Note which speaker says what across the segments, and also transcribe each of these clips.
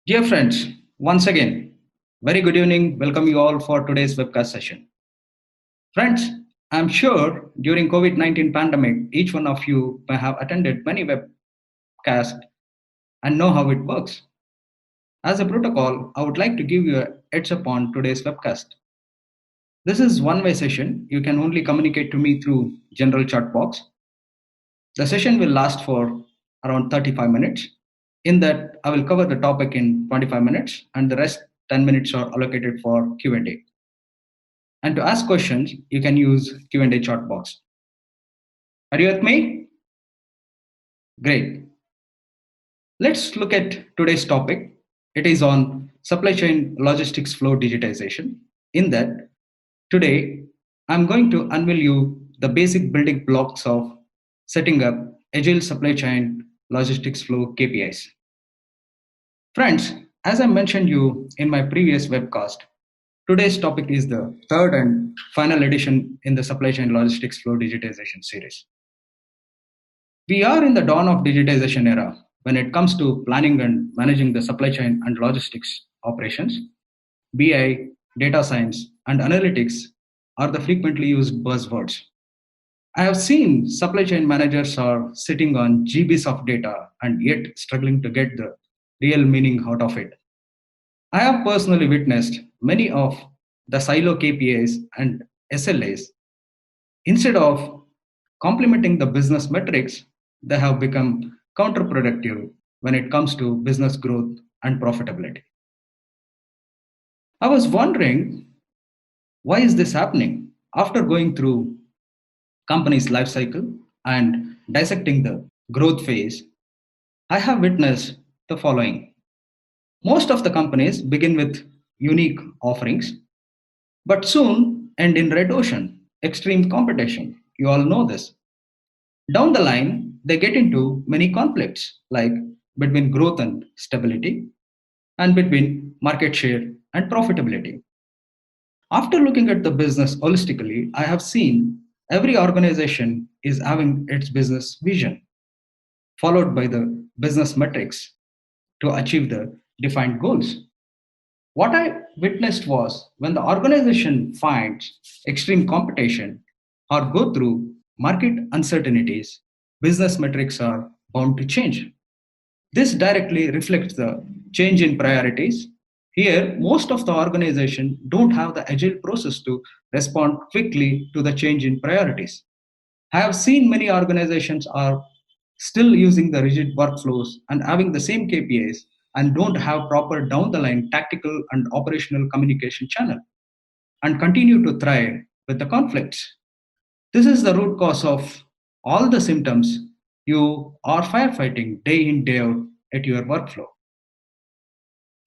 Speaker 1: Dear friends, once again, very good evening. Welcome you all for today's webcast session. Friends, I'm sure during COVID-19 pandemic, each one of you may have attended many webcasts and know how it works. As a protocol, I would like to give you a heads up on today's webcast. This is one-way session. You can only communicate to me through general chat box. The session will last for around 35 minutes. In that, I will cover the topic in 25 minutes and the rest 10 minutes are allocated for Q&A. And to ask questions, you can use Q&A chat box. Are you with me? Great. Let's look at today's topic. It is on supply chain logistics flow digitization. In that, today, I'm going to unveil you the basic building blocks of setting up Agile supply chain logistics flow KPIs. Friends, as I mentioned you in my previous webcast, today's topic is the third and final edition in the supply chain logistics flow digitization series. We are in the dawn of digitization era when it comes to planning and managing the supply chain and logistics operations. BI, data science, and analytics are the frequently used buzzwords. I have seen supply chain managers are sitting on GBs of data and yet struggling to get the real meaning out of it. I have personally witnessed many of the silo KPIs and SLAs. Instead of complementing the business metrics, they have become counterproductive when it comes to business growth and profitability. I was wondering, why is this happening? After going through company's life cycle and dissecting the growth phase, I have witnessed the following. Most of the companies begin with unique offerings, but soon end in red ocean, extreme competition. You all know this. Down the line, they get into many conflicts, like between growth and stability, and between market share and profitability. After looking at the business holistically, I have seen every organization is having its business vision, followed by the business metrics to achieve the defined goals. What I witnessed was when the organization finds extreme competition or go through market uncertainties, business metrics are bound to change. This directly reflects the change in priorities. Here, most of the organization don't have the agile process to respond quickly to the change in priorities. I have seen many organizations are still using the rigid workflows and having the same KPIs and don't have proper down the line tactical and operational communication channel and continue to thrive with the conflicts. This is the root cause of all the symptoms you are firefighting day in, day out at your workflow.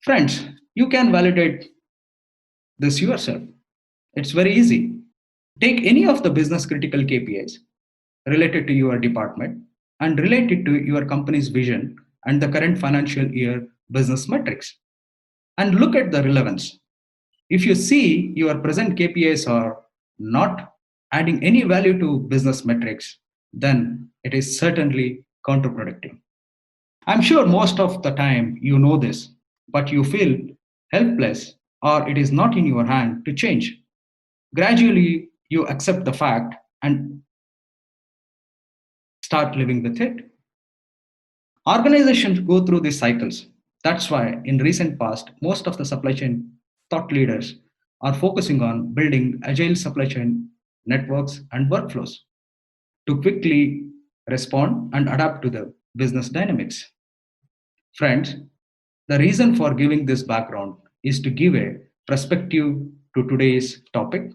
Speaker 1: Friends, you can validate this yourself. It's very easy. Take any of the business critical KPIs related to your department and relate it to your company's vision and the current financial year business metrics and look at the relevance. If you see your present KPIs are not adding any value to business metrics, then it is certainly counterproductive. I'm sure most of the time you know this, but you feel helpless or it is not in your hand to change. Gradually, you accept the fact and start living with it. Organizations go through these cycles. That's why, in recent past, most of the supply chain thought leaders are focusing on building agile supply chain networks and workflows to quickly respond and adapt to the business dynamics. Friends, the reason for giving this background is to give a perspective to today's topic.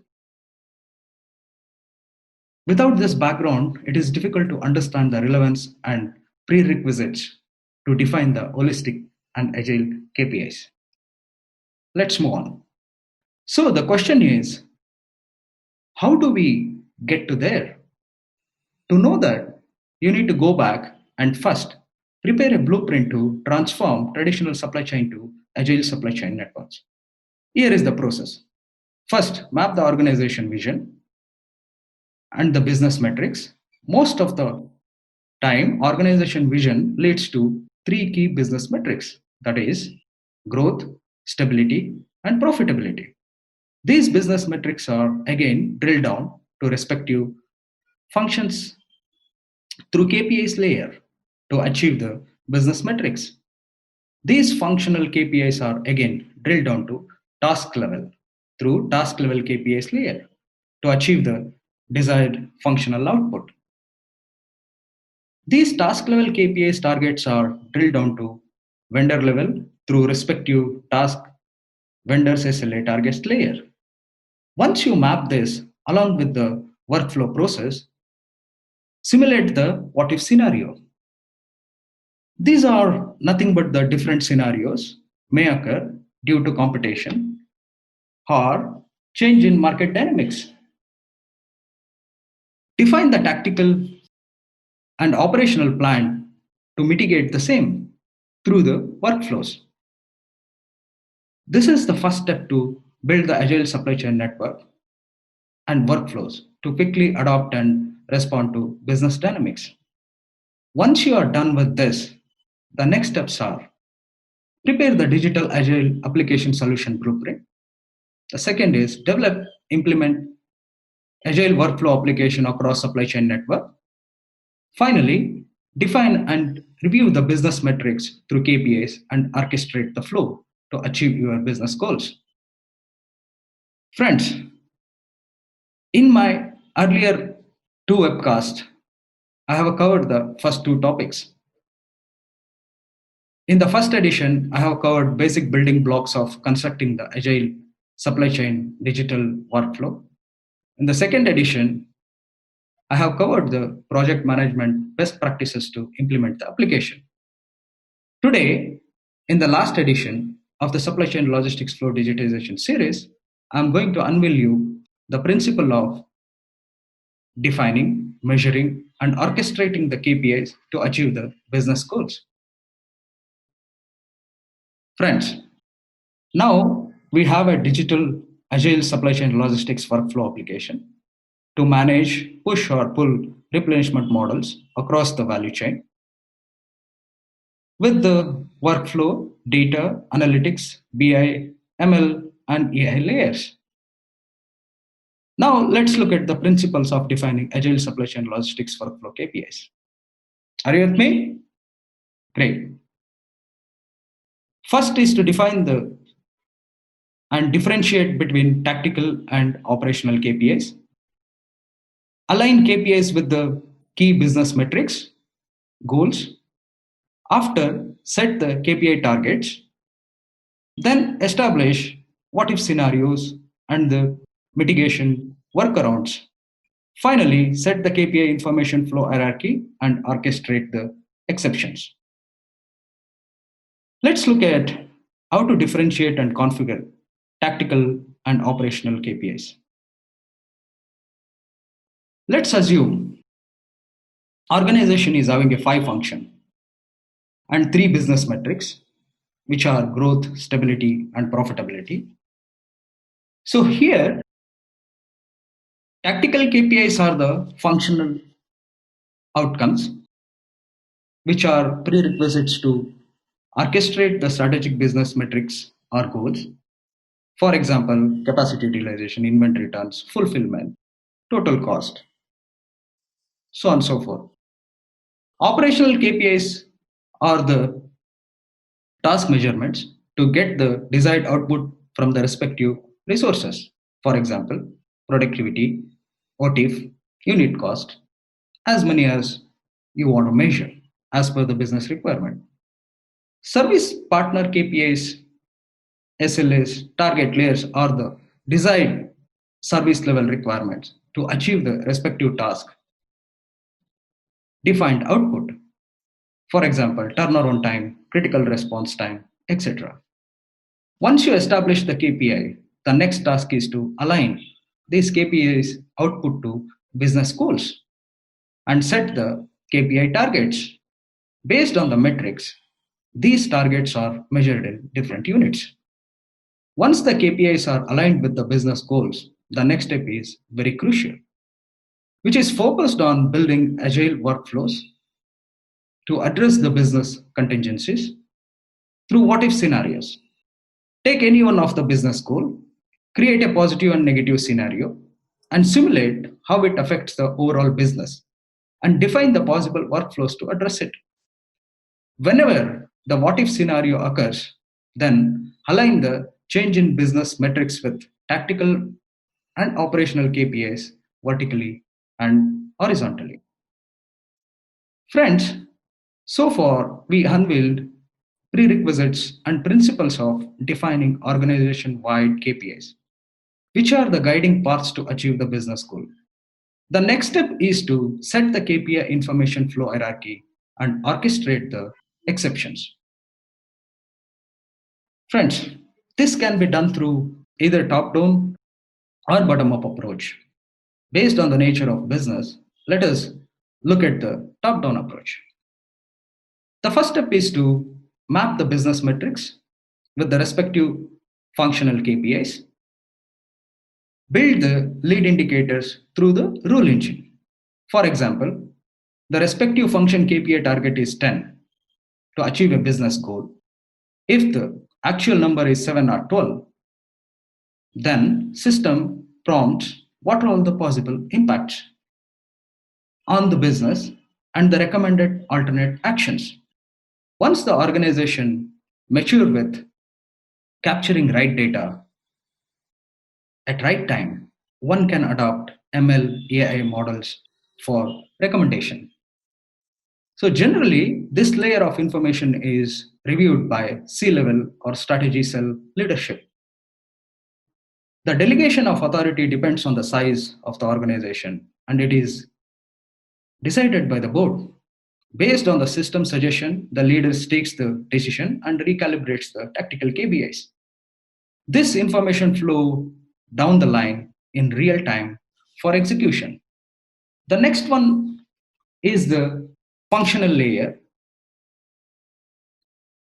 Speaker 1: Without this background, it is difficult to understand the relevance and prerequisites to define the holistic and agile KPIs. Let's move on. So the question is, how do we get to there? To know that, you need to go back and first prepare a blueprint to transform traditional supply chain to agile supply chain networks. Here is the process. First, map the organization vision and the business metrics. Most of the time, organization vision leads to three key business metrics. That is, growth, stability, and profitability. These business metrics are again drilled down to respective functions through KPIs layer to achieve the business metrics. These functional KPIs are again drilled down to task level through task level KPIs layer to achieve the desired functional output. These task level KPIs targets are drilled down to vendor level through respective task vendors SLA targets layer. Once you map this along with the workflow process, simulate the what if scenario. These are nothing but the different scenarios may occur due to competition or change in market dynamics. Define the tactical and operational plan to mitigate the same through the workflows. This is the first step to build the agile supply chain network and workflows to quickly adopt and respond to business dynamics. Once you are done with this, the next steps are prepare the digital agile application solution blueprint. The second is develop, implement agile workflow application across supply chain network. Finally, define and review the business metrics through KPIs and orchestrate the flow to achieve your business goals. Friends, in my earlier two webcasts, I have covered the first two topics. In the first edition, I have covered basic building blocks of constructing the agile supply chain digital workflow. In the second edition, I have covered the project management best practices to implement the application. Today, in the last edition of the supply chain logistics flow digitization series, I'm going to unveil you the principle of defining, measuring, and orchestrating the KPIs to achieve the business goals. Friends, now we have a digital agile supply chain logistics workflow application to manage push or pull replenishment models across the value chain with the workflow, data, analytics, BI, ML, and AI layers. Now let's look at the principles of defining agile supply chain logistics workflow KPIs. Are you with me? Great. First is to define the and differentiate between tactical and operational KPIs. Align KPIs with the key business metrics, goals. After, set the KPI targets. Then establish what if scenarios and the mitigation workarounds. Finally, set the KPI information flow hierarchy and orchestrate the exceptions. Let's look at how to differentiate and configure tactical and operational KPIs. Let's assume organization is having a five function and three business metrics, which are growth, stability, and profitability. So here, tactical KPIs are the functional outcomes, which are prerequisites to orchestrate the strategic business metrics or goals. For example, capacity utilization, inventory turns, fulfillment, total cost, so on and so forth. Operational KPIs are the task measurements to get the desired output from the respective resources. For example, productivity, OTIF, unit cost, as many as you want to measure as per the business requirement. Service partner KPIs, SLAs, target layers are the desired service level requirements to achieve the respective task defined output. For example, turnaround time, critical response time, etc. Once you establish the KPI, the next task is to align these KPIs output to business goals and set the KPI targets. Based on the metrics, these targets are measured in different units. Once the KPIs are aligned with the business goals, the next step is very crucial, which is focused on building agile workflows to address the business contingencies through what if scenarios. Take any one of the business goal, create a positive and negative scenario, and simulate how it affects the overall business, and define the possible workflows to address it. Whenever the what if scenario occurs, then align the change in business metrics with tactical and operational KPIs vertically and horizontally. Friends, so far we unveiled prerequisites and principles of defining organization wide KPIs, which are the guiding paths to achieve the business goal. The next step is to set the KPI information flow hierarchy and orchestrate the exceptions. Friends, this can be done through either top down or bottom up approach. Based on the nature of business, let us look at the top down approach. The first step is to map the business metrics with the respective functional KPIs, build the lead indicators through the rule engine. For example, the respective function KPI target is 10 to achieve a business goal. If the actual number is 7 or 12, then system prompts what are all the possible impacts on the business and the recommended alternate actions. Once the organization mature with capturing right data at right time, one can adopt ML AI models for recommendation. So generally, this layer of information is reviewed by C-level or strategy cell leadership. The delegation of authority depends on the size of the organization and it is decided by the board. Based on the system suggestion, the leader takes the decision and recalibrates the tactical KPIs. This information flow down the line in real time for execution. The next one is the functional layer.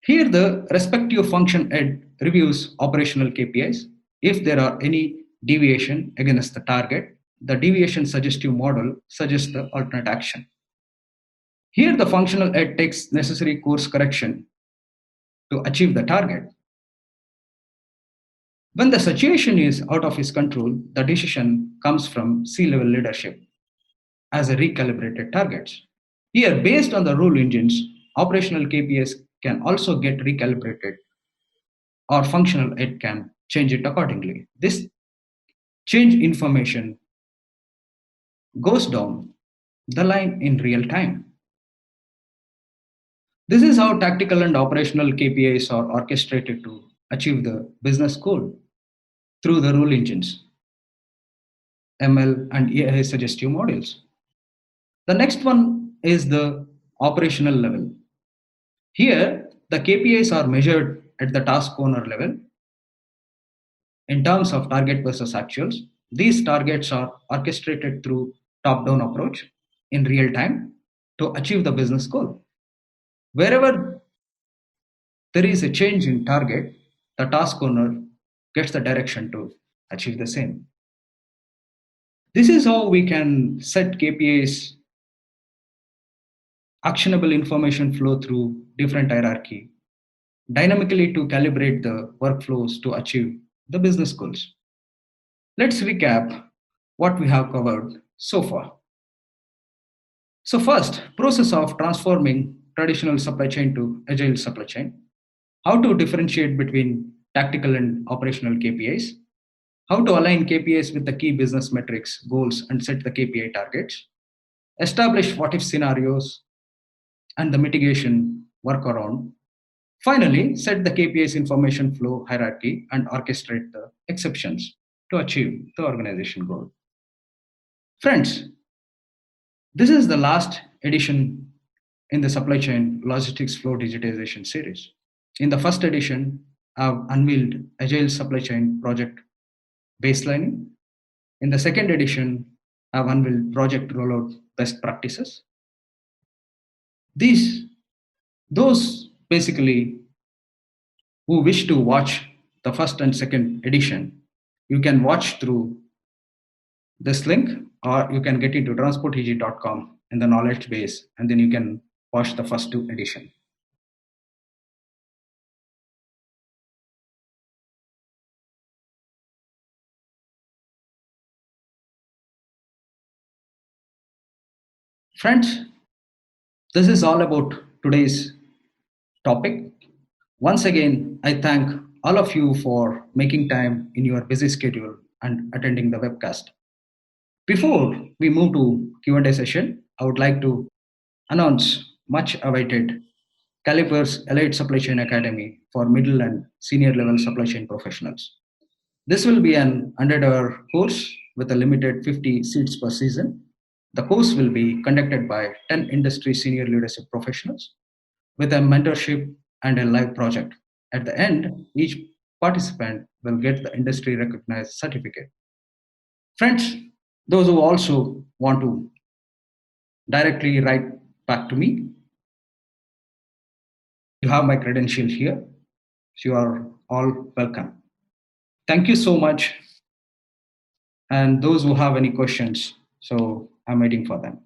Speaker 1: Here, the respective function head reviews operational KPIs. If there are any deviation against the target, the deviation suggestive model suggests the alternate action. Here, the functional head takes necessary course correction to achieve the target. When the situation is out of his control, the decision comes from C-level leadership as a recalibrated targets. Here, based on the rule engines, operational KPIs can also get recalibrated or functional it can change it accordingly. This change information goes down the line in real time. This is how tactical and operational KPIs are orchestrated to achieve the business goal through the rule engines, ML and AI suggestive models. The next one is the operational level. Here, the KPIs are measured at the task owner level in terms of target versus actuals. These targets are orchestrated through top-down approach in real time to achieve the business goal. Wherever there is a change in target, the task owner gets the direction to achieve the same. This is how we can set KPIs, actionable information flow through different hierarchy, dynamically to calibrate the workflows to achieve the business goals. Let's recap what we have covered so far. So first, process of transforming traditional supply chain to agile supply chain, how to differentiate between tactical and operational KPIs, how to align KPIs with the key business metrics, goals, and set the KPI targets, establish what if scenarios and the mitigation workaround. Finally, set the KPIs information flow hierarchy and orchestrate the exceptions to achieve the organization goal. Friends, this is the last edition in the supply chain logistics flow digitization series. In the first edition, I've unveiled Agile supply chain project baselining. In the second edition, I've unveiled project rollout best practices. These, those basically who wish to watch the first and second edition, you can watch through this link or you can get into transporteg.com in the knowledge base and then you can watch the first two edition. Friends, this is all about today's topic. Once again, I thank all of you for making time in your busy schedule and attending the webcast. Before we move to Q&A session, I would like to announce much awaited Caliper's Elite Supply Chain Academy for middle and senior level supply chain professionals. This will be an 100-hour course with a limited 50 seats per season. The course will be conducted by 10 industry senior leadership professionals with a mentorship and a live project. At the end, each participant will get the industry recognized certificate. Friends, those who also want to directly write back to me, you have my credentials here. So you are all welcome. Thank you so much. And those who have any questions, so I'm waiting for them.